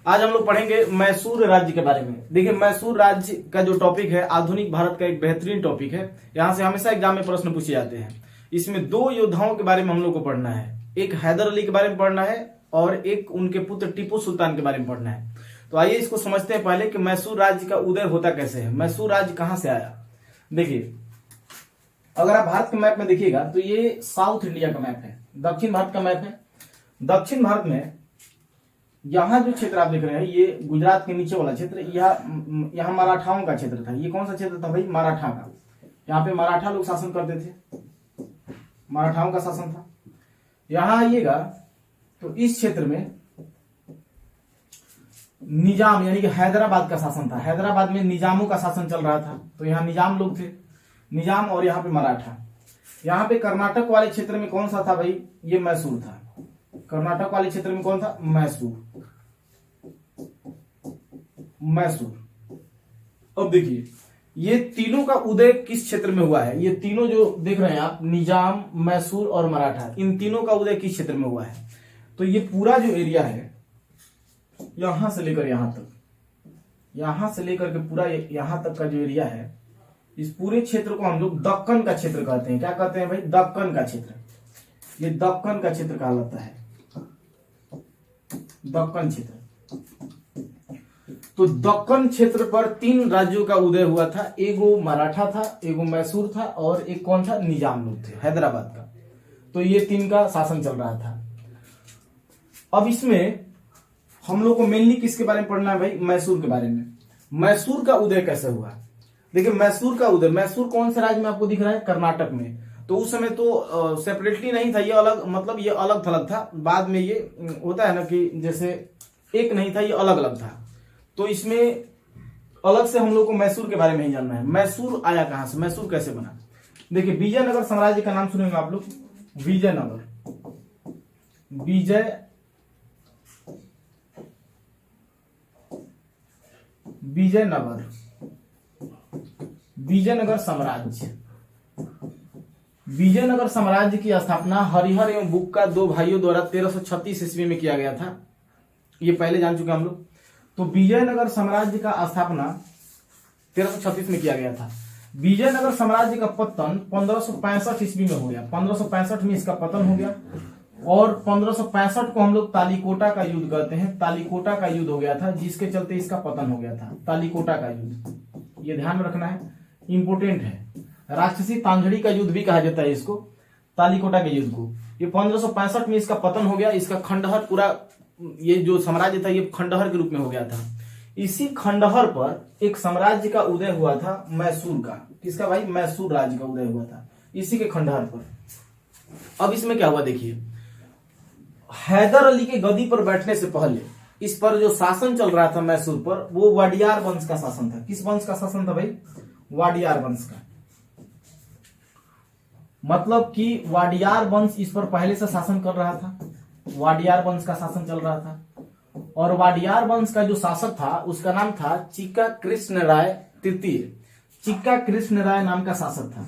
आज हम लोग पढ़ेंगे मैसूर राज्य के बारे में। देखिए, मैसूर राज्य का जो टॉपिक है आधुनिक भारत का एक बेहतरीन टॉपिक है। यहाँ से हमेशा एग्जाम में प्रश्न पूछे जाते हैं। इसमें दो योद्धाओं के बारे में हम लोग को पढ़ना है, एक हैदर अली के बारे में पढ़ना है और एक उनके पुत्र टीपू सुल्तान के बारे में पढ़ना है। तो आइए इसको समझते हैं पहले कि मैसूर राज्य का उदय होता कैसे है, मैसूर राज्य कहां से आया। देखिए, अगर आप भारत के मैप में देखिएगा तो ये साउथ इंडिया का मैप है, दक्षिण भारत का मैप है। दक्षिण भारत में यहाँ जो क्षेत्र आप देख रहे हैं ये गुजरात के नीचे वाला क्षेत्र, यहाँ मराठाओं का क्षेत्र था। ये कौन सा क्षेत्र था भाई? मराठा का। यहाँ पे मराठा लोग शासन करते थे, मराठाओं का शासन था। यहाँ आइएगा तो इस क्षेत्र में निजाम यानी कि हैदराबाद का शासन था। हैदराबाद में निजामों का शासन चल रहा था, तो यहाँ निजाम लोग थे, निजाम, और यहाँ पे मराठा। यहाँ पे कर्नाटक वाले क्षेत्र में कौन सा था भाई? ये मैसूर था। कर्नाटक वाले क्षेत्र में कौन था? मैसूर। अब देखिए, ये तीनों का उदय किस क्षेत्र में हुआ है? ये तीनों जो देख रहे हैं आप, निजाम, मैसूर और मराठा, इन तीनों का उदय किस क्षेत्र में हुआ है? तो ये पूरा जो एरिया है यहां से लेकर यहां तक, यहां से लेकर के पूरा यहां तक का जो एरिया है, इस पूरे क्षेत्र को हम लोग दक्कन का क्षेत्र कहते हैं। क्या कहते हैं भाई? दक्कन का क्षेत्र। ये दक्कन का क्षेत्र कहलाता है, दक्कन क्षेत्र। तो दक्कन क्षेत्र पर तीन राज्यों का उदय हुआ था। एगो मराठा था, एगो मैसूर था और एक कौन था? निजाम लोग थे, हैदराबाद का। तो ये तीन का शासन चल रहा था। अब इसमें हम लोग को मेनली किसके बारे में पढ़ना है भाई? मैसूर के बारे में। मैसूर का उदय कैसे हुआ? देखिए, मैसूर का उदय, मैसूर कौन से राज्य में आपको दिख रहा है? कर्नाटक में। तो उस समय तो सेपरेटली नहीं था, ये अलग, मतलब ये अलग थलग था। बाद में ये होता है ना कि जैसे एक नहीं था, ये अलग अलग था। तो इसमें अलग से हम लोग को मैसूर के बारे में ही जानना है। मैसूर आया कहां से, मैसूर कैसे बना? देखिए, विजयनगर साम्राज्य का नाम सुनेंगे आप लोग, विजयनगर, विजयनगर साम्राज्य। विजयनगर साम्राज्य की स्थापना हरिहर एवं बुक्का दो भाइयों द्वारा 1336 ईस्वी में किया गया था। ये पहले जान चुके हम लोग। तो विजयनगर साम्राज्य का स्थापना 1336 में किया गया था। विजयनगर साम्राज्य का पतन 1565 ईस्वी में हो गया। 1565 में इसका पतन हो गया और 1565 को हम लोग तालीकोटा का युद्ध कहते हैं। तालीकोटा का युद्ध हो गया था, जिसके चलते इसका पतन हो गया था। तालीकोटा का युद्ध, ये ध्यान में रखना है, इंपोर्टेंट है। राक्षसी तांजड़ी का युद्ध भी कहा जाता है इसको, तालीकोटा के युद्ध को। ये 1565 में इसका पतन हो गया। इसका खंडहर, पूरा ये जो साम्राज्य था ये खंडहर के रूप में हो गया था। इसी खंडहर पर एक साम्राज्य का उदय हुआ था, मैसूर का। किसका भाई? मैसूर राज्य का उदय हुआ था इसी के खंडहर पर। अब इसमें क्या हुआ देखिए, हैदर अली के गद्दी पर बैठने से पहले इस पर जो शासन चल रहा था मैसूर पर, वो वाडियार वंश का शासन था। किस वंश का शासन था भाई? वाडियार वंश का। मतलब कि वाडियार वंश इस पर पहले से शासन कर रहा था, वाडियार वंश का शासन चल रहा था। और वाडियार वंश का जो शासक था उसका नाम था चिक्का कृष्ण राय तृतीय। चिक्का कृष्ण राय नाम का शासक था,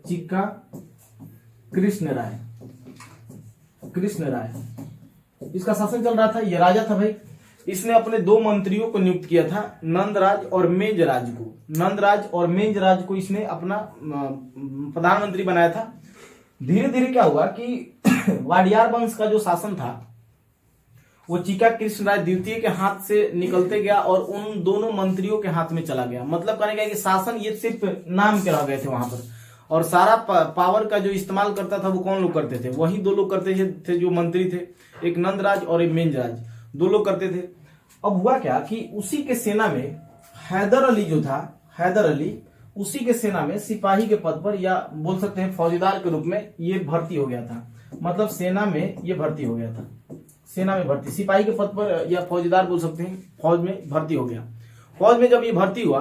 चिक्का कृष्ण राय इसका शासन चल रहा था। ये राजा था भाई। इसने अपने दो मंत्रियों को नियुक्त किया था, नंदराज और मेंजराज को। नंदराज और मेंजराज को इसने अपना प्रधानमंत्री बनाया था। धीरे धीरे क्या हुआ कि वाडियार वंश का जो शासन था वो चिक्का कृष्ण राय द्वितीय के हाथ से निकलते गया और उन दोनों मंत्रियों के हाथ में चला गया। मतलब कहने का कि शासन ये सिर्फ नाम के रह गए थे वहां पर, और सारा पावर का जो इस्तेमाल करता था वो कौन लोग करते थे? वही दो लोग करते थे जो मंत्री थे, एक नंदराज और एक मेंजराज, दो लोग करते थे। अब हुआ क्या कि उसी के सेना में हैदर अली जो था, हैदर अली उसी के सेना में सिपाही के पद पर, या बोल सकते हैं फौजदार के रूप में, ये भर्ती हो गया था। मतलब सेना में ये भर्ती हो गया था, सेना में भर्ती, सिपाही के पद पर या फौजदार बोल सकते हैं, फौज में भर्ती हो गया। फौज में जब ये भर्ती हुआ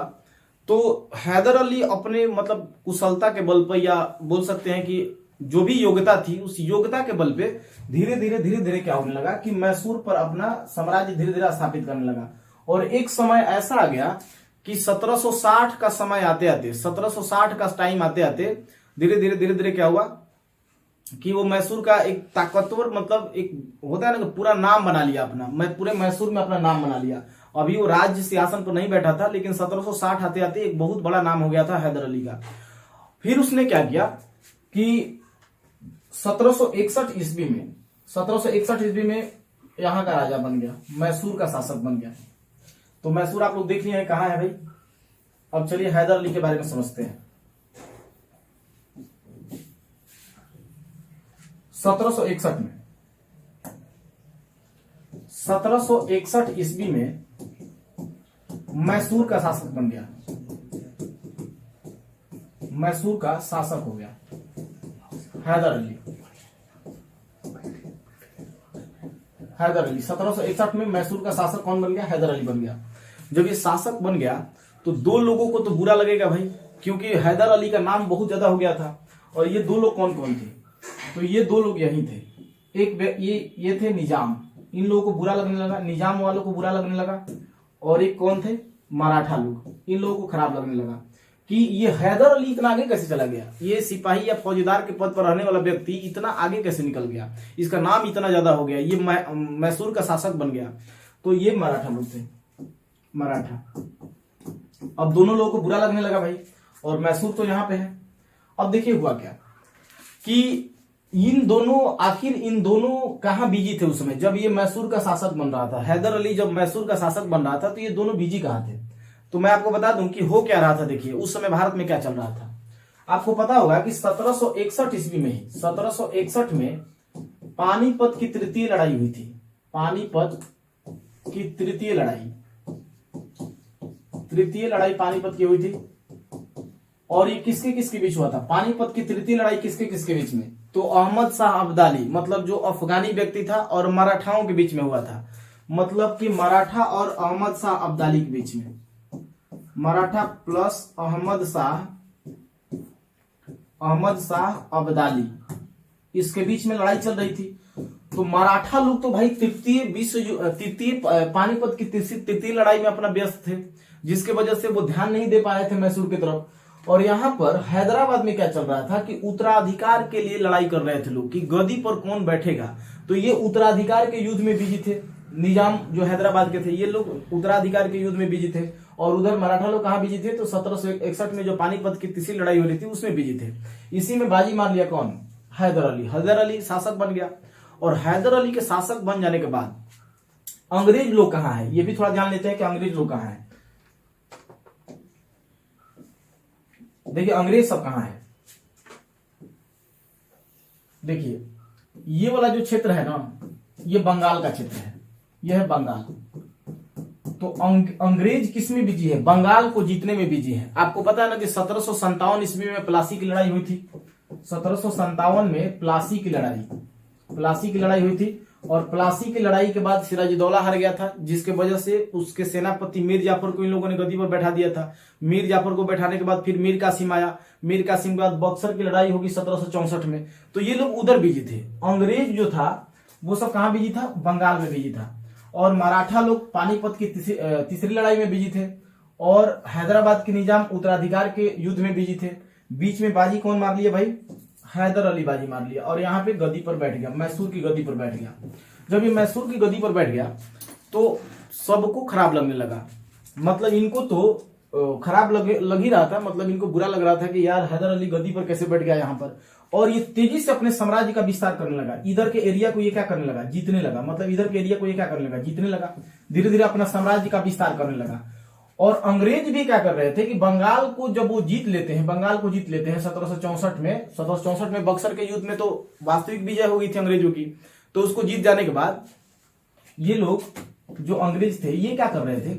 तो हैदर अली अपने मतलब कुशलता के बल पर, या बोल सकते हैं कि जो भी योग्यता थी उस योग्यता के बल पे धीरे धीरे क्या होने लगा कि मैसूर पर अपना साम्राज्य धीरे धीरे स्थापित करने लगा। और एक समय ऐसा आ गया कि 1760 का समय आते आते, 1760 का टाइम आते आते धीरे धीरे क्या हुआ, कि वो मैसूर का एक ताकतवर, मतलब एक होता है ना कि पूरा नाम बना लिया अपना, मैं पूरे मैसूर में अपना नाम बना लिया। अभी वो राज्य सिंहासन पर नहीं बैठा था, लेकिन 1760 आते आते एक बहुत बड़ा नाम हो गया था हैदर अली का। फिर उसने क्या किया कि 1761 ईस्वी में 1761 ईस्वी में यहाँ का राजा बन गया, मैसूर का शासक बन गया। तो मैसूर आप लोग देख लिए हैं कहाँ है भाई। अब चलिए हैदर अली के बारे में समझते हैं। 1761 ईस्वी में मैसूर का शासक बन गया, मैसूर का शासक हो गया हैदर अली। हैदर अली 1761 में मैसूर का शासक कौन बन गया? हैदर अली बन गया। जब ये शासक बन गया तो दो लोगों को तो बुरा लगेगा भाई, क्योंकि हैदर अली का नाम बहुत ज्यादा हो गया था। और ये दो लोग कौन कौन थे? तो ये दो लोग यही थे। एक ये थे निजाम, इन लोगों को बुरा लगने लगा, निजाम वालों को बुरा लगने लगा। और एक कौन थे? मराठा लोग, इन लोगों को खराब लगने लगा कि ये हैदर अली इतना आगे कैसे चला गया, ये सिपाही या फौजदार के पद पर रहने वाला व्यक्ति इतना आगे कैसे निकल गया, इसका नाम इतना ज्यादा हो गया, ये मैसूर का शासक बन गया। तो ये मराठा लोग थे, मराठा। अब दोनों लोगों को बुरा लगने लगा भाई, और मैसूर तो यहां पे है। अब देखिए हुआ क्या कि इन दोनों कहां बिजी थे उस समय जब ये मैसूर का शासक बन रहा था। हैदर अली जब मैसूर का शासक बन रहा था तो ये दोनों बिजी कहां थे? तो मैं आपको बता दूं कि हो क्या रहा था। देखिए उस समय भारत में क्या चल रहा था। आपको पता होगा कि 1761 ईस्वी में ही 1761 में पानीपत की तृतीय लड़ाई हुई थी। पानीपत की तृतीय लड़ाई पानीपत की हुई थी। और ये किसके किसके बीच हुआ था? पानीपत की तृतीय लड़ाई किसके किसके बीच में? तो अहमद शाह अब्दाली, मतलब जो अफगानी व्यक्ति था, और मराठाओं के बीच में हुआ था। मतलब कि मराठा और अहमद शाह अब्दाली के बीच में, मराठा प्लस अहमद शाह अब्दाली, इसके बीच में लड़ाई चल रही थी। तो मराठा लोग तो भाई तृतीय पानीपत की तृतीय लड़ाई में अपना व्यस्त थे, जिसके वजह से वो ध्यान नहीं दे पाए थे मैसूर की तरफ। और यहाँ पर हैदराबाद में क्या चल रहा था कि उत्तराधिकार के लिए लड़ाई कर रहे थे लोग कि गद्दी पर कौन बैठेगा। तो ये उत्तराधिकार के युद्ध में बिजी थे। निजाम जो हैदराबाद के थे ये लोग उत्तराधिकार के युद्ध में बिजी थे, और उधर मराठा लोग कहाँ बिजी थे? तो 1761 में जो पानीपत की तीसरी लड़ाई हो रही थी उसमें बिजी थे। इसी में बाजी मार लिया कौन? हैदर अली। हैदर अली शासक बन गया। और हैदर अली के शासक बन जाने के बाद अंग्रेज लोग कहाँ है, ये भी थोड़ा जान लेते हैं कि अंग्रेज लोग कहाँ है। देखिए अंग्रेज सब कहां है। देखिए ये वाला जो क्षेत्र है ना, ये बंगाल का क्षेत्र है, यह है बंगाल। तो अंग्रेज किस में बिजी है? बंगाल को जीतने में बिजी है। आपको पता है ना कि 1757 ईस्वी में प्लासी की लड़ाई हुई थी। 1757 में प्लासी की लड़ाई हुई थी। और प्लासी की लड़ाई के बाद सिराजुद्दौला हार गया था, जिसके वजह से उसके सेनापति मीर जाफर को इन लोगों ने गद्दी पर बैठा दिया था। मीर जाफर को बैठाने के बाद फिर मीर कासिम आया। मीर कासिम के बाद बक्सर की लड़ाई होगी 1764 में। तो ये लोग उधर बिजी थे। अंग्रेज जो था वो सब कहां बिजी था? बंगाल में बिजी था। और मराठा लोग पानीपत की तीसरी लड़ाई में बिजी थे। और हैदराबाद के निजाम उत्तराधिकार के युद्ध में बिजी थे। बीच में बाजी कौन मार लिया भाई? हैदर अली बाजी मार लिया, और यहाँ पे गद्दी पर बैठ गया, मैसूर की गद्दी पर बैठ गया। जब ये मैसूर की गद्दी पर बैठ गया तो सबको खराब लगने लगा। मतलब इनको तो खराब लग ही रहा था, मतलब इनको बुरा लग रहा था कि यार हैदर अली गद्दी पर कैसे बैठ गया यहाँ पर। और ये तेजी से अपने साम्राज्य का विस्तार करने लगा। इधर के एरिया को ये क्या करने लगा? जीतने लगा। मतलब इधर के एरिया को ये क्या करने लगा? जीतने लगा। धीरे धीरे अपना साम्राज्य का विस्तार करने लगा। और अंग्रेज भी क्या कर रहे थे कि बंगाल को जब वो जीत लेते हैं 1764 में बक्सर के युद्ध में तो वास्तविक विजय हो गई थी अंग्रेजों की। तो उसको जीत जाने के बाद ये लोग जो अंग्रेज थे ये क्या कर रहे थे?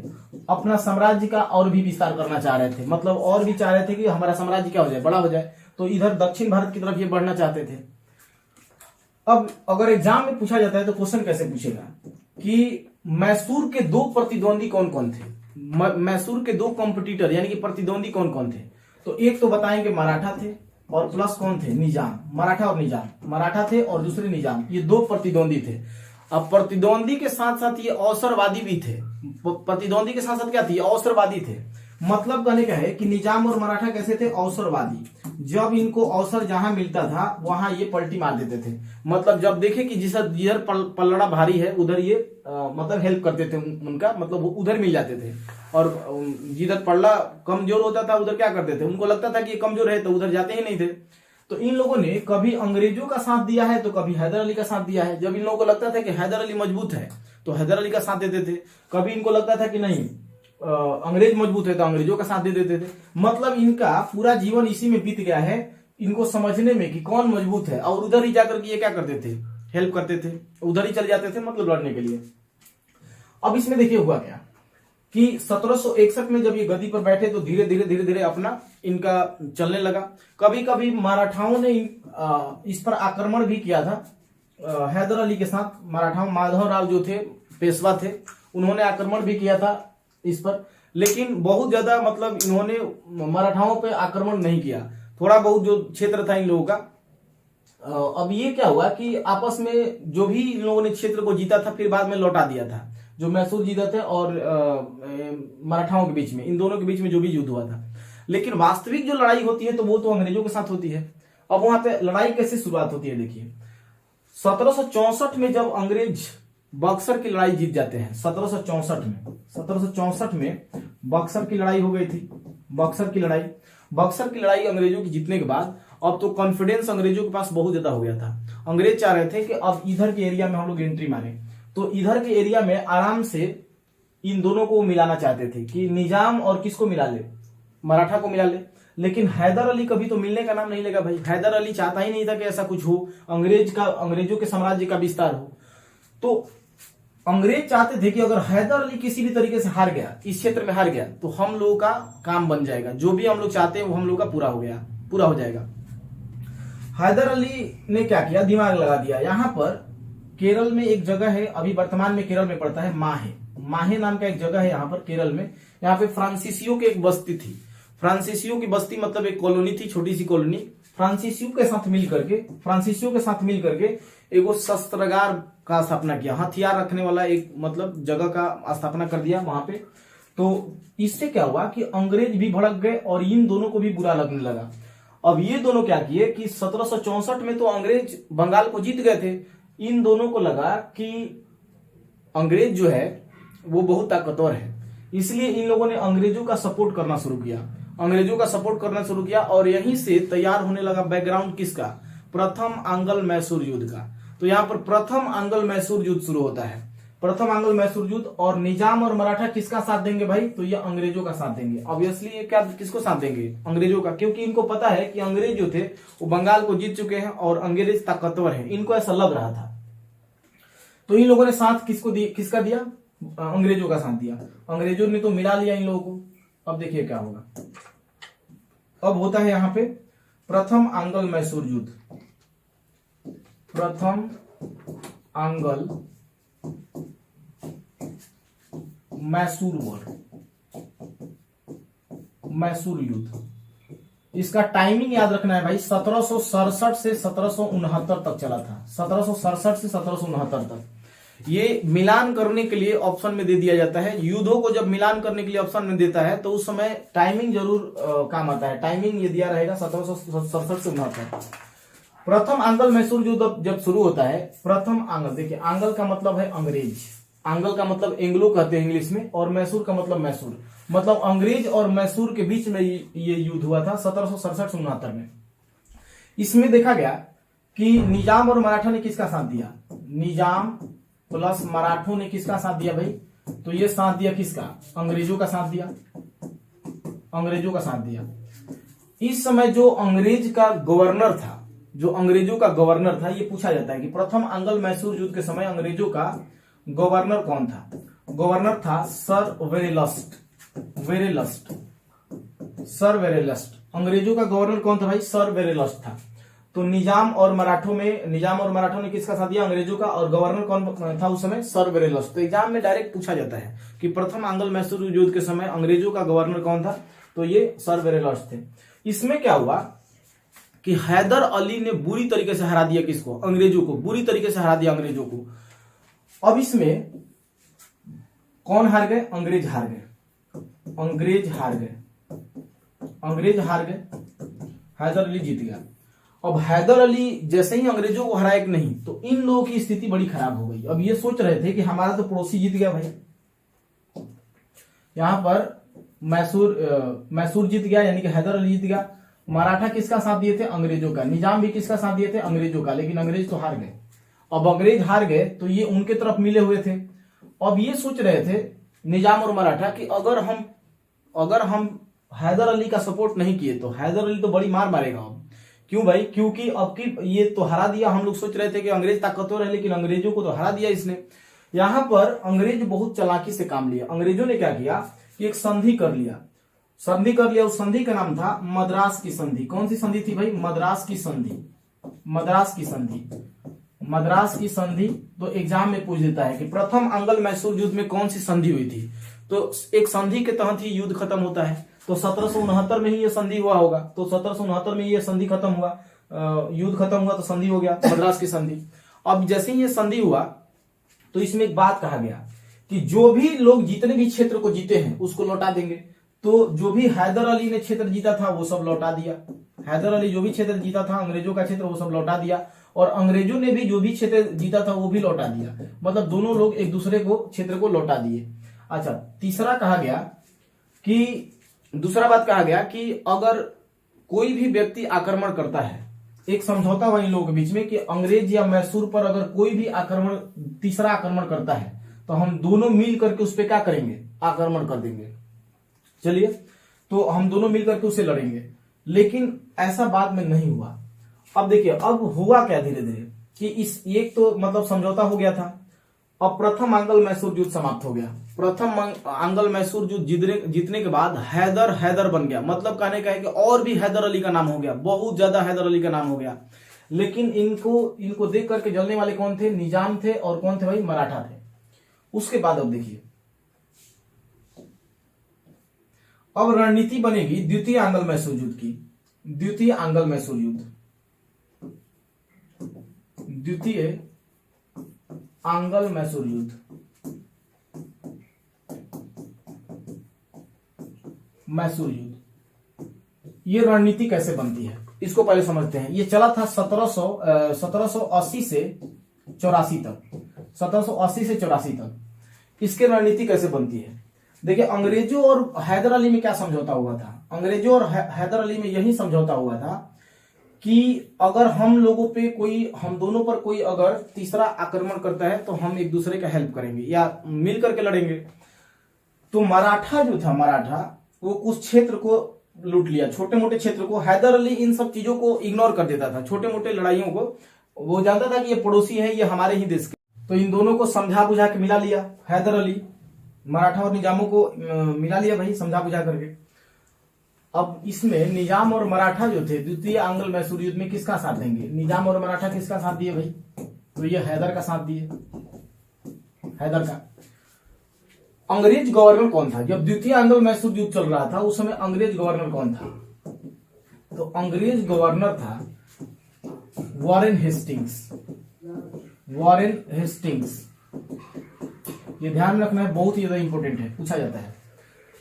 अपना साम्राज्य का और भी विस्तार करना चाह रहे थे। मतलब और भी चाह रहे थे कि हमारा साम्राज्य क्या हो जाए, बड़ा हो जाए। तो इधर दक्षिण भारत की तरफ ये बढ़ना चाहते थे। अब अगर एग्जाम में पूछा जाता है तो क्वेश्चन कैसे पूछेगा कि मैसूर के दो प्रतिद्वंदी कौन कौन थे? मैसूर के दो कॉम्पिटिटर यानी कि प्रतिद्वंदी कौन कौन थे? तो एक तो बताएंगे मराठा थे, और प्लस कौन थे? निजाम। मराठा और निजाम, मराठा थे और दूसरे निजाम, ये दो प्रतिद्वंदी थे। अब प्रतिद्वंदी के साथ साथ ये अवसरवादी भी थे। प्रतिद्वंदी के साथ साथ क्या थे? अवसरवादी थे। मतलब कहने का है कि निजाम और मराठा कैसे थे, अवसरवादी। जब इनको अवसर जहां मिलता था वहां ये पलटी मार देते थे। मतलब जब देखे कि जिधर पल्लड़ा भारी है उधर ये मतलब हेल्प करते थे उनका, मतलब वो उधर मिल जाते थे। और जिधर पल्ला कमजोर होता था उधर क्या करते थे, उनको लगता था कि ये कमजोर है तो उधर जाते ही नहीं थे। तो इन लोगों ने कभी अंग्रेजों का साथ दिया है तो कभी हैदर अली का साथ दिया है। जब इन लोगों को लगता था कि हैदर अली मजबूत है तो हैदर अली का साथ देते थे। कभी इनको लगता था कि नहीं अंग्रेज मजबूत है तो अंग्रेजों का साथ दे देते थे। मतलब इनका पूरा जीवन इसी में बीत गया है, इनको समझने में कि कौन मजबूत है। और उधर ही जाकर के ये क्या करते थे, हेल्प करते थे, उधर ही चले जाते थे मतलब लड़ने के लिए। अब इसमें देखिए हुआ क्या कि 1761 में जब ये गद्दी पर बैठे तो धीरे धीरे अपना इनका चलने लगा। कभी कभी मराठाओं ने इस पर आक्रमण भी किया था हैदर अली के साथ। मराठाओं माधव राव जो थे पेशवा थे, उन्होंने आक्रमण भी किया था इस पर, लेकिन बहुत ज्यादा मतलब इन्होंने मराठाओं पे आक्रमण नहीं किया। थोड़ा बहुत जो क्षेत्र था इन लोगों का। अब ये क्या हुआ कि आपस में जो भी इन लोगों ने क्षेत्र को जीता था फिर बाद में लौटा दिया था। जो मैसूर जीता थे और मराठाओं के बीच में, इन दोनों के बीच में जो भी युद्ध हुआ था। लेकिन वास्तविक जो लड़ाई होती है तो वो तो अंग्रेजों के साथ होती है। अब वहां पे लड़ाई कैसे शुरुआत होती है देखिए। 1764 में जब अंग्रेज बक्सर की लड़ाई जीत जाते हैं, 1764 में बक्सर की लड़ाई हो गई थी। बक्सर की लड़ाई अंग्रेजों की जीतने के बाद अब तो कॉन्फिडेंस अंग्रेजों के पास बहुत ज्यादा हो गया था। अंग्रेज चाह रहे थे कि अब इधर के एरिया में हम लोग एंट्री मारे, तो इधर के एरिया में आराम से इन दोनों को मिलाना चाहते थे कि निजाम और किसको मिला ले, मराठा को मिला ले। लेकिन हैदर अली कभी तो मिलने का नाम नहीं लेगा भाई। हैदर अली चाहता ही नहीं था कि ऐसा कुछ हो, अंग्रेजों के साम्राज्य का विस्तार हो। तो अंग्रेज चाहते थे कि अगर हैदर अली किसी भी तरीके से हार गया, इस क्षेत्र में हार गया, तो हम लोगों का काम बन जाएगा, जो भी हम लोग चाहते हैं वो हम लोग का पूरा हो जाएगा। हैदर अली ने क्या किया, दिमाग लगा दिया। यहां पर केरल में एक जगह है, अभी वर्तमान में केरल में पड़ता है माहे नाम का एक जगह है यहाँ पर केरल में। यहाँ पे फ्रांसीसियों की एक बस्ती थी। फ्रांसीसियों की बस्ती मतलब एक कॉलोनी थी, छोटी सी कॉलोनी। फ्रांसीसियों के साथ मिल करके एगो शस्त्रागार का स्थापना किया, हथियार रखने वाला एक मतलब जगह का स्थापना कर दिया वहां पे। तो इससे क्या हुआ कि अंग्रेज भी भड़क गए और इन दोनों को भी बुरा लगने लगा। अब ये दोनों क्या किए कि 1764 में तो अंग्रेज बंगाल को जीत गए थे। इन दोनों को लगा कि अंग्रेज जो है वो बहुत ताकतवर है, इसलिए इन लोगों ने अंग्रेजों का सपोर्ट करना शुरू किया। और यहीं से तैयार होने लगा बैकग्राउंड किसका, प्रथम आंग्ल मैसूर युद्ध का। तो यहाँ पर प्रथम आंग्ल मैसूर युद्ध शुरू होता है। प्रथम आंग्ल मैसूर युद्ध, और निजाम और मराठा किसका साथ देंगे भाई, तो ये अंग्रेजों का साथ देंगे। ऑब्वियसली ये क्या किसको साथ देंगे, अंग्रेजों का, क्योंकि इनको पता है कि अंग्रेज जो थे वो बंगाल को जीत चुके हैं और अंग्रेज ताकतवर है, इनको ऐसा लग रहा था। तो इन लोगों ने साथ किसका दिया, अंग्रेजों का साथ दिया। अंग्रेजों ने तो मिला लिया इन लोगों को। अब देखिए क्या होगा। अब होता है यहां पे प्रथम आंग्ल मैसूर युद्ध। प्रथम आंग्ल मैसूर युद्ध। इसका टाइमिंग याद रखना है भाई, 1767 से 1769 तक चला था। 1767 से 1769 तक। ये मिलान करने के लिए ऑप्शन में दे दिया जाता है। युद्धों को जब मिलान करने के लिए ऑप्शन में देता है तो उस समय टाइमिंग जरूर काम आता है। टाइमिंग ये दिया रहेगा 1767 से 69। प्रथम आंग्ल मैसूर युद्ध जब शुरू होता है, प्रथम आंग्ल, देखिए आंग्ल का मतलब है अंग्रेज, आंग्ल का मतलब एंग्लो कहते हैं इंग्लिश में, और मैसूर का मतलब मैसूर, मतलब अंग्रेज और मैसूर के बीच में ये युद्ध हुआ था 1767 से 69 में। इसमें देखा गया कि निजाम और मराठा ने किसका साथ दिया, निजाम प्लस मराठों ने किसका साथ दिया भाई, तो ये साथ दिया किसका, अंग्रेजों का साथ दिया, अंग्रेजों का साथ दिया। इस समय जो अंग्रेज का गवर्नर था, जो अंग्रेजों का गवर्नर था, ये पूछा जाता है कि प्रथम आंग्ल मैसूर युद्ध के समय अंग्रेजों का गवर्नर कौन था। गवर्नर था सर वेरेलस्ट। अंग्रेजों का गवर्नर कौन था भाई, सर वेरेलस्ट था। तो निजाम और मराठों ने किसका साथ दिया, अंग्रेजों का, और गवर्नर कौन था उस समय, सर वेरेलस्ट। तो एग्जाम में डायरेक्ट पूछा जाता है कि प्रथम आंग्ल मैसूर युद्ध के समय अंग्रेजों का गवर्नर कौन था, तो ये सर वेरेलस्ट थे। इसमें क्या हुआ कि हैदर अली ने बुरी तरीके से हरा दिया किसको, अंग्रेजों को, बुरी तरीके से हरा दिया अंग्रेजों को। अब इसमें कौन हार गए, अंग्रेज हार गए। अंग्रेज हार गए, अंग्रेज हार गए, हैदर अली जीत गया। अब हैदर अली जैसे ही अंग्रेजों को हराया कि नहीं, तो इन लोगों की स्थिति बड़ी खराब हो गई। अब ये सोच रहे थे कि हमारा तो पड़ोसी जीत गया भाई, यहां पर मैसूर जीत गया, यानी कि हैदर अली जीत गया। मराठा किसका साथ दिए थे? अंग्रेजों का। निजाम भी किसका साथ दिए थे? अंग्रेजों का। लेकिन अंग्रेज तो हार गए। अब अंग्रेज हार गए तो ये उनके तरफ मिले हुए थे। अब ये सोच रहे थे निजाम और मराठा कि अगर हम हैदर अली का सपोर्ट नहीं किए तो हैदर अली तो बड़ी मार मारेगा। अब क्यों भाई? क्योंकि अब की ये तो हरा दिया। हम लोग सोच रहे थे कि अंग्रेज ताकतवर है, लेकिन अंग्रेजों को तो हरा दिया इसने। यहां पर अंग्रेज बहुत चालाकी से काम लिया। अंग्रेजों ने क्या किया कि एक संधि कर लिया। उस संधि का नाम था मद्रास की संधि। कौन सी संधि थी भाई? मद्रास की संधि। मद्रास की संधि तो एग्जाम में पूछ देता है कि प्रथम अंगल मैसूर युद्ध में कौन सी संधि हुई थी। तो एक संधि के तहत ही युद्ध खत्म होता है। तो 1769 में ही ये संधि हुआ होगा। तो 1769 में ये संधि खत्म हुआ, युद्ध खत्म हुआ तो संधि हो गया, मद्रास की संधि। अब जैसे ही ये संधि हुआ तो इसमें एक बात कहा गया कि जो भी लोग जितने भी क्षेत्र को जीते हैं उसको लौटा देंगे। तो जो भी हैदर अली ने क्षेत्र जीता था वो सब लौटा दिया। हैदर अली जो भी क्षेत्र जीता था अंग्रेजों का क्षेत्र, वो सब लौटा दिया। और अंग्रेजों ने भी जो भी क्षेत्र जीता था वो भी लौटा दिया। मतलब दोनों लोग एक दूसरे को क्षेत्र को लौटा दिए। अच्छा, दूसरा बात कहा गया कि अगर कोई भी व्यक्ति आक्रमण करता है, एक समझौता हुआ इन लोगों के बीच में कि अंग्रेज या मैसूर पर अगर कोई भी तीसरा आक्रमण करता है तो हम दोनों मिल करके उस पर क्या करेंगे? आक्रमण कर देंगे। चलिए, तो हम दोनों मिल करके उसे लड़ेंगे। लेकिन ऐसा बाद में नहीं हुआ। अब देखिए, अब हुआ क्या धीरे धीरे कि एक तो मतलब समझौता हो गया था। अब प्रथम आंग्ल मैसूर युद्ध समाप्त हो गया। प्रथम आंग्ल मैसूर युद्ध जीतने के बाद हैदर बन गया। मतलब कहने का है कि और भी हैदर अली का नाम हो गया, बहुत ज्यादा हैदर अली का नाम हो गया। लेकिन इनको देख करके जलने वाले कौन थे? निजाम थे। और कौन थे भाई? मराठा थे। उसके बाद अब देखिए, अब रणनीति बनेगी द्वितीय आंग्ल मैसूर युद्ध की। द्वितीय आंग्ल मैसूर युद्ध ये रणनीति कैसे बनती है इसको पहले समझते हैं। ये चला था 1780 से 84 तक। 1780 से 84 तक इसकी रणनीति कैसे बनती है? देखिए, अंग्रेजों और हैदर अली में क्या समझौता हुआ था? अंग्रेजों और हैदर अली में यही समझौता हुआ था कि अगर हम दोनों पर कोई अगर तीसरा आक्रमण करता है तो हम एक दूसरे का हेल्प करेंगे या मिल करके लड़ेंगे। तो मराठा वो कुछ क्षेत्र को लूट लिया, छोटे मोटे क्षेत्र को। हैदर अली इन सब चीजों को इग्नोर कर देता था, छोटे मोटे लड़ाइयों को। वो जानता था कि ये पड़ोसी है, ये हमारे ही देश के। तो इन दोनों को समझा बुझा के मिला लिया। हैदर अली मराठा और निजामों को मिला लिया भाई, समझा बुझा करके। अब इसमें निजाम और मराठा जो थे द्वितीय आंग्ल मैसूर युद्ध में किसका साथ देंगे? निजाम और मराठा किसका साथ दिए भाई? तो ये हैदर का साथ दिए, हैदर का। अंग्रेज गवर्नर कौन था जब द्वितीय आंग्ल मैसूर युद्ध चल रहा था? उस समय अंग्रेज गवर्नर कौन था? तो अंग्रेज गवर्नर था वॉरेन हेस्टिंग्स। ये ध्यान रखना है, बहुत ही ज्यादा इंपॉर्टेंट है, पूछा जाता है।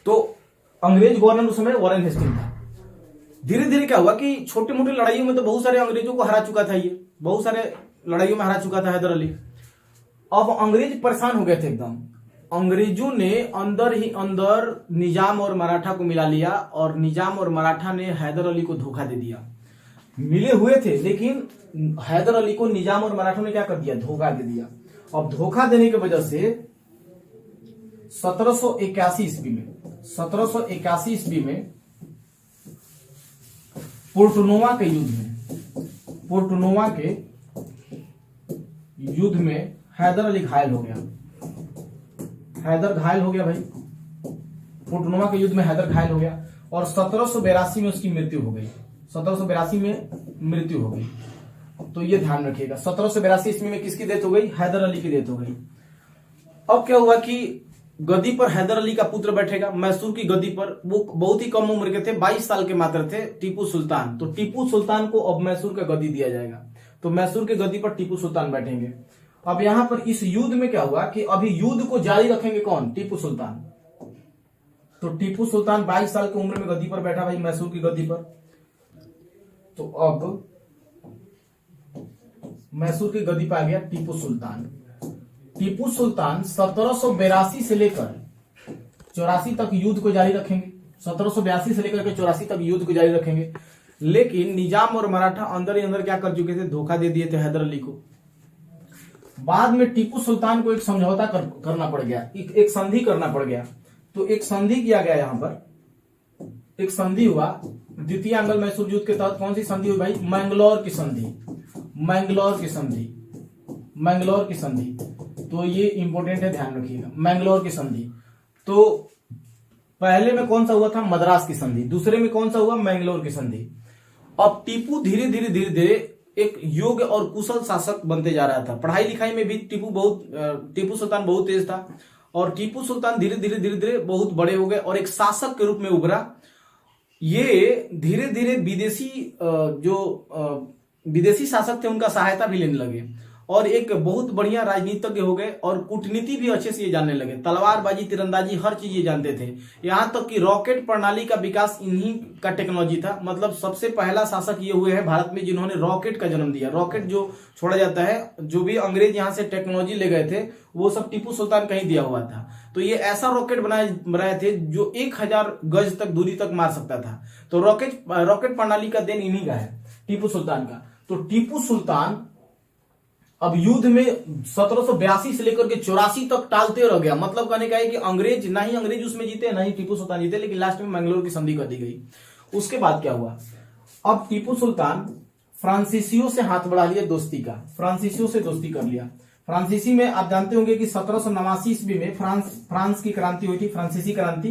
तो अंग्रेज गवर्नर उस समय वॉरेन हेस्टिंग्स था। धीरे धीरे क्या हुआ कि छोटे मोटे लड़ाइयों में तो बहुत सारे अंग्रेजों को हरा चुका था, ये बहुत सारे लड़ाइयों में हरा चुका था हैदर अली। अब अंग्रेज परेशान हो गए थे एकदम। अंग्रेजों ने अंदर ही अंदर निजाम और मराठा को मिला लिया और निजाम और मराठा ने हैदर अली को धोखा दे दिया। मिले हुए थे लेकिन हैदर अली को निजाम और मराठा ने क्या कर दिया? धोखा दे दिया। अब धोखा देने की वजह से 1781 ईस्वी में पोर्टनोवा के युद्ध में हैदर अली घायल हो गया। हैदर घायल हो गया भाई, पोर्टनोवा के युद्ध में हैदर घायल हो गया और 1782 में उसकी मृत्यु हो गई। 1782 में मृत्यु हो गई। तो ये ध्यान रखिएगा, 1782 ईस्वी में किसकी डेथ हो गई? हैदर अली की डेथ हो गई। अब क्या हुआ कि गद्दी पर हैदर अली का पुत्र बैठेगा मैसूर की गद्दी पर। वो बहुत ही कम उम्र के थे, 22 साल के मात्र थे, टीपू सुल्तान। तो टीपू सुल्तान को अब मैसूर का गद्दी दिया जाएगा। तो मैसूर के गद्दी पर टीपू सुल्तान बैठेंगे। अब यहां पर इस युद्ध में क्या हुआ कि अभी युद्ध को जारी रखेंगे कौन? टीपू सुल्तान। तो टीपू सुल्तान 22 साल की उम्र में गद्दी पर बैठा भाई, मैसूर की गद्दी पर। तो अब मैसूर की गद्दी पर आ गया टीपू सुल्तान। टीपू सुल्तान 1782 से लेकर 84 तक युद्ध को जारी रखेंगे। 1782 से लेकर के 84 तक युद्ध को जारी रखेंगे। लेकिन निजाम और मराठा अंदर ही अंदर क्या कर चुके थे, धोखा दे दिए थे हैदर अली को। बाद में टीपू सुल्तान को एक समझौता करना पड़ गया, एक संधि करना पड़ गया। तो एक संधि किया गया, यहां पर एक संधि हुआ द्वितीय आंग्ल मैसूर युद्ध के तहत। कौन सी संधि हुई भाई? मैंगलोर की संधि, मैंगलोर की संधि, मैंगलोर की संधि। तो ये इंपॉर्टेंट है, ध्यान रखिएगा, मैंगलोर की संधि। तो पहले में कौन सा हुआ था? मद्रास की संधि। दूसरे में कौन सा हुआ? मैंगलोर की संधि। अब टीपू धीरे धीरे धीरे धीरे एक योग्य और कुशल शासक बनते जा रहा था। पढ़ाई लिखाई में भी टीपू सुल्तान बहुत तेज था, और टीपू सुल्तान धीरे धीरे धीरे धीरे बहुत बड़े हो गए और एक शासक के रूप में उभरा। ये धीरे धीरे विदेशी शासक थे उनका सहायता भी लेने लगे, और एक बहुत बढ़िया राजनीतिज्ञ हो गए, और कूटनीति भी अच्छे से ये जानने लगे। तलवारबाजी, तीरंदाजी, हर चीज ये जानते थे। यहां तक कि रॉकेट प्रणाली का विकास इन्हीं का टेक्नोलॉजी था। मतलब सबसे पहला शासक ये हुए हैं भारत में जिन्होंने रॉकेट का जन्म दिया। रॉकेट जो छोड़ा जाता है, जो भी अंग्रेज यहां से टेक्नोलॉजी ले गए थे, वो सब टीपू सुल्तान का ही दिया हुआ था। तो ये ऐसा रॉकेट बनाए थे जो 1000 गज तक दूरी तक मार सकता था। तो रॉकेट प्रणाली का देन इन्हीं का है, टीपू सुल्तान का। तो टीपू सुल्तान अब युद्ध में 1782 से लेकर के 84 तक टालते रह गया। मतलब कहने का है कि अंग्रेज उसमें जीते, ना ही टीपू सुल्तान जीते, लेकिन लास्ट में मैंगलोर की संधि कर दी गई। उसके बाद क्या हुआ? अब टीपू सुल्तान फ्रांसीसियों से हाथ बढ़ा लिया दोस्ती का, फ्रांसीसियों से दोस्ती कर लिया। फ्रांसीसी में आप जानते होंगे कि 1789 ईस्वी में फ्रांस की क्रांति हुई थी, फ्रांसीसी क्रांति।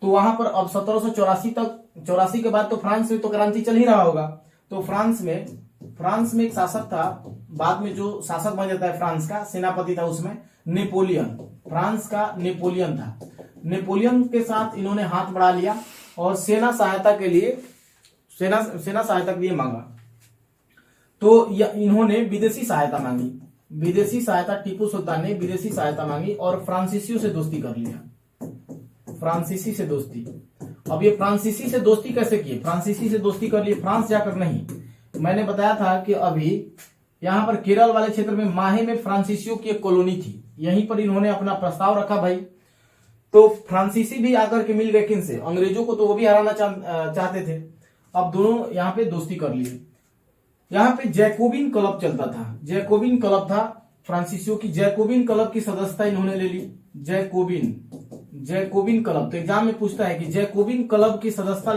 तो वहां पर अब 1784 तक, 84 के बाद तो फ्रांस में तो क्रांति चल ही रहा होगा। तो फ्रांस में एक शासक था, बाद में जो शासक बन जाता है फ्रांस का, सेनापति था उसमें नेपोलियन। फ्रांस का नेपोलियन था। नेपोलियन के साथ इन्होंने हाथ बढ़ा लिया और सेना सहायता के लिए मांगा। तो इन्होंने विदेशी सहायता मांगी, विदेशी सहायता, टीपू सुल्तान ने विदेशी सहायता मांगी और फ्रांसीसियों से दोस्ती कर लिया, फ्रांसीसी से दोस्ती। अब ये फ्रांसीसी से दोस्ती कैसे किए? फ्रांसीसी से दोस्ती कर लिए, फ्रांस जाकर नहीं। मैंने बताया था कि अभी यहां पर केरल वाले क्षेत्र में माहे में फ्रांसीसियों की एक कॉलोनी थी, यहीं पर इन्होंने अपना प्रस्ताव रखा भाई। तो फ्रांसीसी भी आकर के मिल गए किनसे? अंग्रेजों को। तो वो भी हराना चाहते थे। अब दोनों यहां पे दोस्ती कर लिए। यहां पे जैकोबिन क्लब चलता था, जैकोबिन क्लब था फ्रांसीसियों की। जैकोबिन क्लब की सदस्यता इन्होंने ले ली। जैकोबिन क्लब, तो एग्जाम में पूछता है कि जैकोबिन क्लब की सदस्यता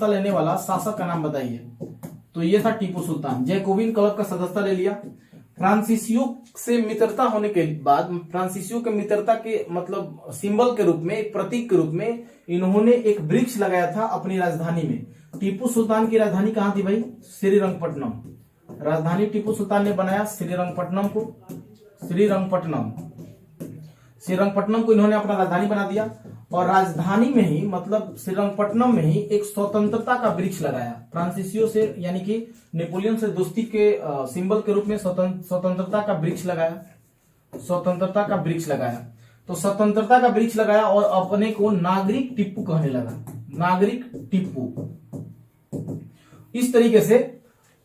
लेने वाला शासक का नाम बताइए। तो ये था टीपू सुल्तान। जैकोबिन क्लब का सदस्यता ले लिया। फ्रांसीसियों से मित्रता होने के बाद, फ्रांसीसियों के मित्रता के मतलब सिंबल के रूप में, एक प्रतीक के रूप में इन्होंने एक वृक्ष लगाया था अपनी राजधानी में। टीपू सुल्तान की राजधानी कहां थी भाई? श्रीरंगपट्टनम। राजधानी टीपू सुल्तान ने बनाया श्रीरंगपट्टनम को। श्रीरंगपट्टनम को इन्होंने अपना राजधानी बना दिया, और राजधानी में ही, मतलब श्रीरंगपट्टनम में ही एक स्वतंत्रता का वृक्ष लगाया। फ्रांसीसियों से, यानी कि नेपोलियन से दोस्ती के सिंबल के रूप में स्वतंत्रता का वृक्ष लगाया, स्वतंत्रता का वृक्ष लगाया। तो स्वतंत्रता का वृक्ष लगाया और अपने को नागरिक टीपू कहने लगा, नागरिक टीपू। इस तरीके से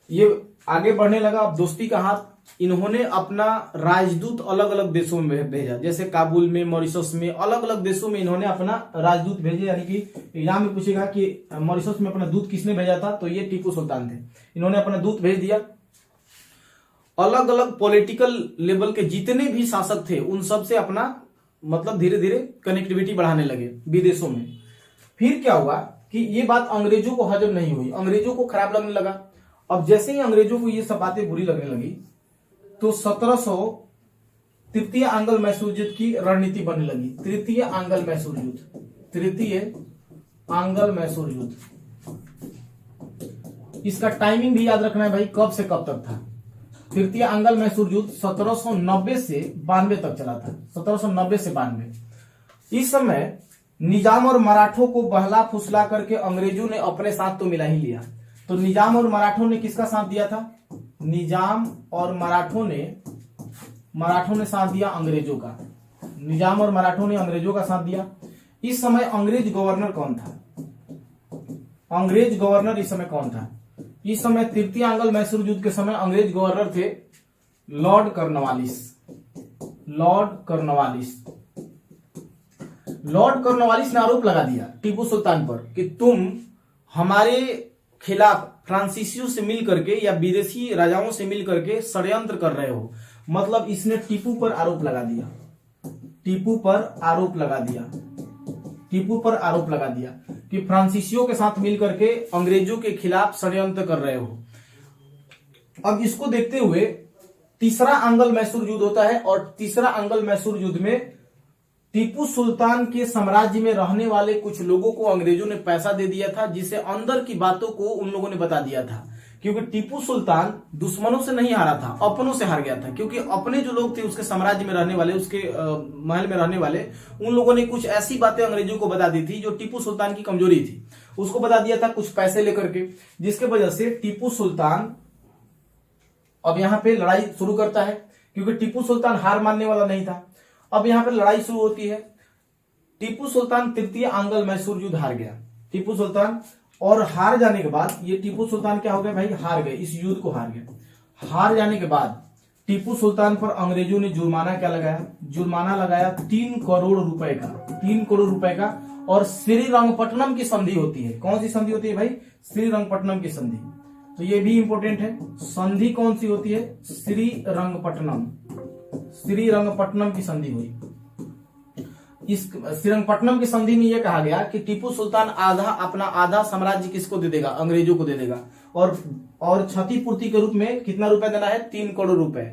ये आगे बढ़ने लगा। अब दोस्ती का हाथ, इन्होंने अपना राजदूत अलग अलग देशों में भेजा, जैसे काबुल में, मॉरिशस में, अलग अलग देशों में इन्होंने अपना राजदूत भेजे। यानी कि एग्जाम में पूछेगा कि मॉरिशस में अपना दूत किसने भेजा था, तो ये टीपू सुल्तान थे। इन्होंने अपना दूत भेज दिया। अलग अलग पॉलिटिकल लेवल के जितने भी शासक थे उन सब से अपना मतलब धीरे धीरे कनेक्टिविटी बढ़ाने लगे विदेशों में। फिर क्या हुआ कि ये बात अंग्रेजों को हजम नहीं हुई, अंग्रेजों को खराब लगने लगा। अब जैसे ही अंग्रेजों को ये सब बातें बुरी लगने लगी, तो 1700 तृतीय आंग्ल मैसूर युद्ध की रणनीति बनने लगी। तृतीय आंग्ल मैसूर युद्ध, इसका टाइमिंग भी याद रखना है भाई, कब से कब तक था। तृतीय आंग्ल मैसूर युद्ध 1790 से 92 तक चला था, 1790 से 92। इस समय निजाम और मराठों को बहला फुसला करके अंग्रेजों ने अपने साथ तो मिला ही लिया। तो निजाम और मराठों ने किसका साथ दिया था? निजाम और मराठों ने साथ दिया अंग्रेजों का। निजाम और मराठों ने अंग्रेजों का साथ दिया। इस समय अंग्रेज गवर्नर कौन था? अंग्रेज गवर्नर इस समय कौन था? इस समय तृतीय आंग्ल मैसूर युद्ध के समय अंग्रेज गवर्नर थे Lord Cornwallis. Lord Cornwallis. Lord Cornwallis ने आरोप लगा दिया टीपू सुल्तान पर कि तुम हमारे खिलाफ फ्रांसीसियों से मिल करके या विदेशी राजाओं से मिल करके षड्यंत्र कर रहे हो। मतलब इसने टीपू पर आरोप लगा दिया। टीपू पर आरोप लगा दिया। टीपू पर आरोप लगा दिया कि फ्रांसीसियों के साथ मिल करके अंग्रेजों के खिलाफ षड्यंत्र कर रहे हो। अब इसको देखते हुए तीसरा आंग्ल मैसूर युद्ध होता है और तीसरा आंग्ल मैसूर युद्ध में टीपू सुल्तान के साम्राज्य में रहने वाले कुछ लोगों को अंग्रेजों ने पैसा दे दिया था, जिसे अंदर की बातों को उन लोगों ने बता दिया था। क्योंकि टीपू सुल्तान दुश्मनों से नहीं हारा था, अपनों से हार गया था। क्योंकि अपने जो लोग थे उसके साम्राज्य में रहने वाले, उसके महल में रहने वाले, उन लोगों ने कुछ ऐसी बातें अंग्रेजों को बता दी थी जो टीपू सुल्तान की कमजोरी थी। उसको बता दिया था कुछ पैसे लेकर के, जिसके वजह से टीपू सुल्तान अब यहां पे लड़ाई शुरू करता है। क्योंकि टीपू सुल्तान हार मानने वाला नहीं था। अब यहां पर लड़ाई शुरू होती है। टीपू सुल्तान तृतीय आंग्ल मैसूर युद्ध हार गया। टीपू सुल्तान, और हार जाने के बाद ये टीपू सुल्तान क्या हो गए भाई? हार गए, इस युद्ध को हार गए। हार जाने के बाद टीपू सुल्तान पर अंग्रेजों ने जुर्माना क्या लगाया? जुर्माना लगाया 3 करोड़ रुपए का। 3 करोड़ रुपए का। और श्रीरंगपट्टनम की संधि होती है। कौन सी संधि होती है भाई? श्रीरंगपट्टनम की संधि। तो ये भी इंपॉर्टेंट है। संधि कौन सी होती है? श्रीरंगपट्टनम। श्रीरंगपट्टनम की संधि हुई। इस श्रीरंगपट्टनम की संधि में यह कहा गया कि टीपू सुल्तान अपना आधा साम्राज्य किसको दे देगा? अंग्रेजों को दे देगा। और क्षतिपूर्ति के रूप में कितना रुपए देना है? 3 करोड़ रुपए।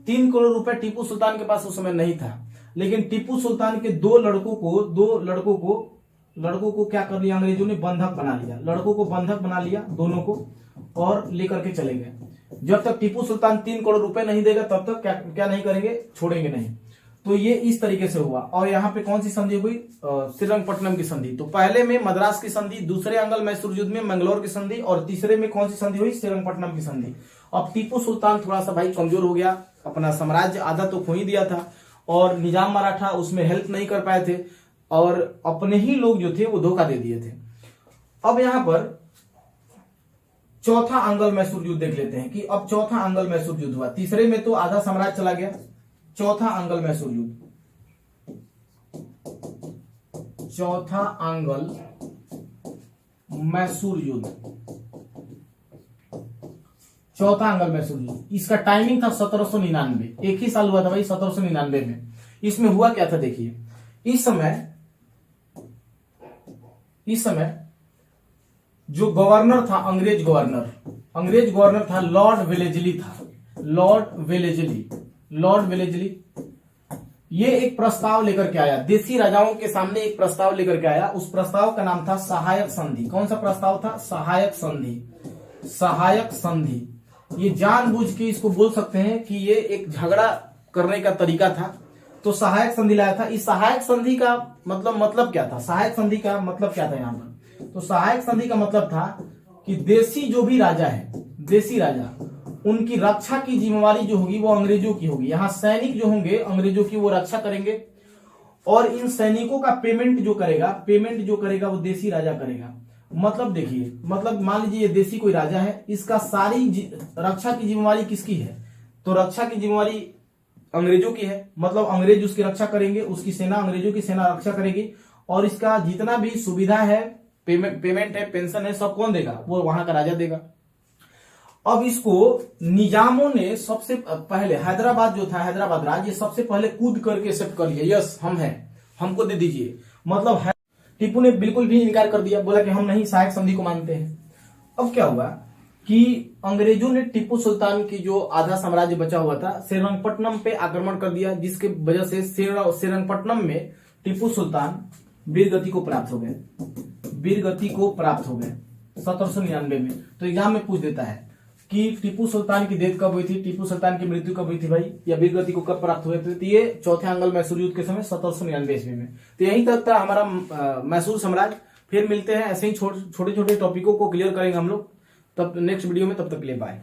3 करोड़ रुपए टीपू सुल्तान के पास उस समय नहीं था। लेकिन टीपू सुल्तान के दो लड़कों को क्या कर लिया? अंग्रेजों ने बंधक बना लिया। लड़कों को बंधक बना लिया, दोनों को, और लेकर के चले गए। जब तक टीपू सुल्तान 3 करोड़ रुपए नहीं देगा तब तक क्या नहीं करेंगे? छोड़ेंगे नहीं। तो ये इस तरीके से हुआ। और यहाँ पे कौन सी संधि हुई? श्रीरंगपट्टनम की संधि। तो पहले में मद्रास की संधि, दूसरे आंग्ल मैसूर युद्ध में मंगलौर की संधि, और तीसरे में कौन सी संधि हुई? श्रीरंगपट्टनम की संधि। अब टीपू सुल्तान थोड़ा सा भाई कमजोर हो गया। अपना साम्राज्य आधा तो खो ही दिया था, और निजाम मराठा उसमें हेल्प नहीं कर पाए थे, और अपने ही लोग जो थे वो धोखा दे दिए थे। अब यहां पर चौथा आंग्ल मैसूर युद्ध देख लेते हैं कि अब चौथा आंग्ल मैसूर युद्ध हुआ। तीसरे में तो आधा साम्राज्य चला गया। चौथा आंग्ल मैसूर युद्ध। चौथा आंग्ल मैसूर युद्ध। चौथा आंग्ल मैसूर युद्ध, इसका टाइमिंग था 1799। एक ही साल हुआ था भाई, 1799 में। इसमें हुआ क्या था देखिए। इस समय जो गवर्नर था, अंग्रेज गवर्नर था लॉर्ड वेलेजली था। लॉर्ड वेलेजली ये एक प्रस्ताव लेकर के आया, देसी राजाओं के सामने एक प्रस्ताव लेकर के आया। उस प्रस्ताव का नाम था सहायक संधि। कौन सा प्रस्ताव था? सहायक संधि। सहायक संधि। ये जानबूझ के इसको बोल सकते हैं कि ये एक झगड़ा करने का तरीका था। तो सहायक संधि लाया था। इस सहायक संधि का मतलब क्या था? सहायक संधि का मतलब क्या था यहाँ पर? तो सहायक संधि का मतलब था कि देसी जो भी राजा है, देसी राजा, उनकी रक्षा की जिम्मेवारी जो होगी वो अंग्रेजों की होगी। यहाँ सैनिक जो होंगे अंग्रेजों की, वो रक्षा करेंगे, और इन सैनिकों का पेमेंट जो करेगा वो देसी राजा करेगा। मतलब देखिए, मतलब मान लीजिए ये देसी कोई राजा है, इसका सारी रक्षा की जिम्मेवारी किसकी है? तो रक्षा की जिम्मेवारी अंग्रेजों की है। मतलब अंग्रेज उसकी रक्षा करेंगे, उसकी सेना, अंग्रेजों की सेना रक्षा करेगी, और इसका जितना भी सुविधा है, पेमेंट है, पेंशन है, सब कौन देगा? वो वहां का राजा देगा। अब इसको निजामों ने सबसे पहले, हैदराबाद जो था, हैदराबाद राज्य, सबसे पहले कूद करके एक्सेप्ट कर लिया। यस, हम हैं, हमको दे दीजिए। मतलब टीपू ने बिल्कुल भी इनकार कर दिया, बोला कि हम नहीं सहायक संधि को मानते हैं। अब क्या हुआ कि अंग्रेजों ने टीपू सुल्तान की जो आधा साम्राज्य बचा हुआ था, श्रीरंगपट्टनम पे आक्रमण कर दिया, जिसके वजह से श्रीरंगपट्टनम में टीपू सुल्तान वीरगति को प्राप्त हो गए। 1799 में। तो एग्जाम में पूछ देता है कि टीपू सुल्तान की डेथ कब हुई थी, टीपू सुल्तान की मृत्यु कब हुई थी भाई, या वीरगति को कब प्राप्त हुए थे? तो ये चौथे आंग्ल मैसूर युद्ध के समय 1799 ईस्वी में। तो यहीं तक था हमारा मैसूर साम्राज्य। फिर मिलते हैं, ऐसे ही छोटे छोटे टॉपिकों को क्लियर करेंगे हम लोग तब नेक्स्ट वीडियो में। तब तक के लिए बाय।